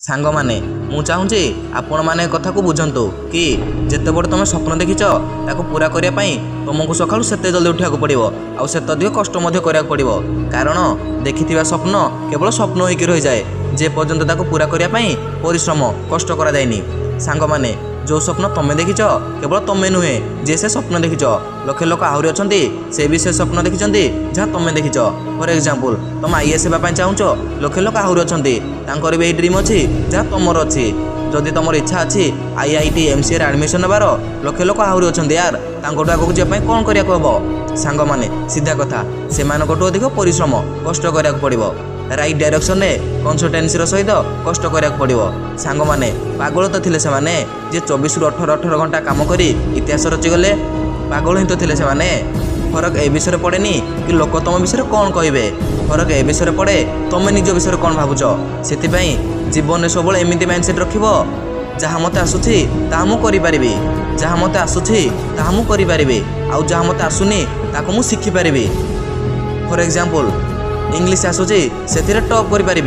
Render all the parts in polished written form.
सांग माने मु चाहूँगी आपण मैंने कथा को बुझंतु कि जिते बड़ तुम स्वप्न देखिच ताको पूरा करने पाई तुमको सकाळु सेते जल्दी उठा पड़ो आउ सेत अधिक कष्ट करा पड़ो कारण देखि स्वप्न केवल स्वप्न होकर रही जाए जे पर्यंत ताको पूरा करने पाई परिश्रम कष्ट करा जाएनी। सांग माने जो स्वप्न तुम देखिच केवल तुमे नुहे जे से स्वप्न देखिच लक्ष लोक आहरी अच्छा से भी से स्वप्न देखिं जहाँ तुम देखिच। फॉर एग्जांपल तुम आईएएस होगा चाहूच लक्ष लोक आहरी अच्छा भी यही ड्रीम अच्छी जहाँ तुमर अच्छी जदि तुम इच्छा अच्छी आईआईटी एमसीए एडमिशन नबार लक्ष लोक आहरी अच्छा यार तांकोटू आगक जावाई कौन करा हम सांग माने सीधा कथा से अधिक परिश्रम कष्ट करा पड़ो राइट डायरेक्शन में कंसल्टेंसी सहित कष्ट करा पड़ो। सांग माने पागल तो थिले से माने जे 24 रु 18 घंटा काम करी इतिहास रचिगले पागल ही तो थिले से माने। फरक ए विषय पड़ेनी कि लोक तुम विषय कौन कहे फरक ए विषय पड़े तुम निज विषय कौन भावुच से जीवन में सब एमती माइंडसेट रख जहाँ मत आसूची ता मु करि जहाँ मत आसूची ता मु करि आउ जहाँ मत आसुनी ताको मु शिखि पारिबी। फॉर एग्जांपल इंग्लिश आसूची से टॉप करि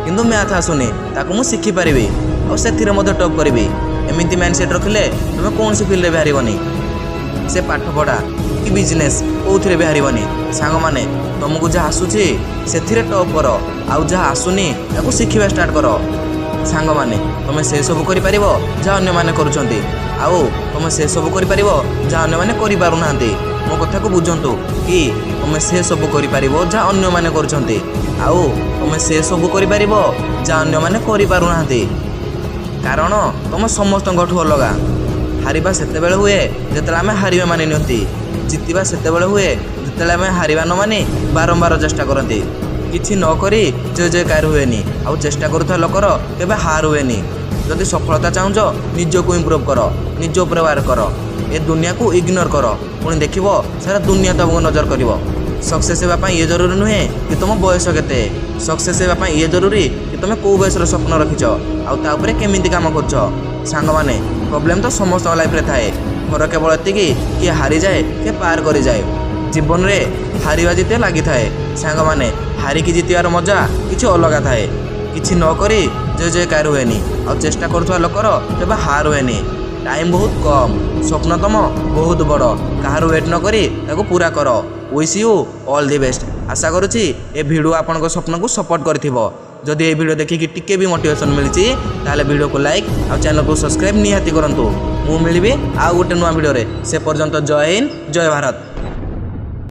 किंतु मैथ आसुनी ताको मु शिखि पारिबी और से टॉप करी एमती माइंडसेट रखिले तुम कौन सी फील्ड में बाहरनी से पाठ पढ़ा कि बिजनेस कौन बाहरनी। सांग माने तुमको जहाँ आसूची से टॉप कर आउ जहाँ आसुनी ताको शिखिबा स्टार्ट कर। सांग माने तुम से सब कर जहाँ अन्य मैंने करुँच आउ तुम से सब कर जहाँ अन्य मैंने कर मो कथा को बुझंतु कि तुम से सब कर जहाँ अन्य मैंने करुँच आउ तुम से सब कर जहाँ अन्य मैंने कर कारण तुम समस्त अलग हारिबा सेते बेले हुए जिते आम हारिबा मानि नियंती जितवा सेते बेले हुए जिते आम हारिबा न मानि बारंबार चेष्टा करती किछि न करी जय जयकार हुएनी आउ चेष्टा करुवा लोकर केबे हार हुएनी। जदि सफलता चाहूच निज को इम्प्रूव कर निज उपर वर्क कर ए दुनिया को इग्नोर कर पुणी देख सारा दुनिया तुमको नजर कर। सक्सेस होगापी ये जरूरी नुहे कि तुम बयस केते सक्सेस होगापी ये जरूरी कि तुम कौ बयसर स्वप्न रखिच आउे केमिति काम कर। सांग माने प्रॉब्लम तो समस्त लाइफ रे थाए फरक केवल एतिकी किए हारी जाए किए पार करी जाए जीवन में हारिबा जिते लगी थाए। सांग माने हारिकी जितवार मजा किसी अलग थाए किसी न करी जय जयकार हुएनी और चेष्टा करुवा लोकर केबे हार हुएनी। टाइम बहुत कम स्वप्न तुम बहुत बड़ कहार वेट न करी ताको पूरा कर। Wish you all the best. आशा करुच्ची ए वीडियो आपण स्वप्न को सपोर्ट करिथिबो। जदि ये वीडियो देखिकी टिके भी मोटिवेशन मिली ताले वीडियो को लाइक और चैनल को सब्सक्राइब निहाती करंतु। मु मिलिबी आ गोटे नुआ वीडियो रे से पर्यंत जय हिंद जय भारत।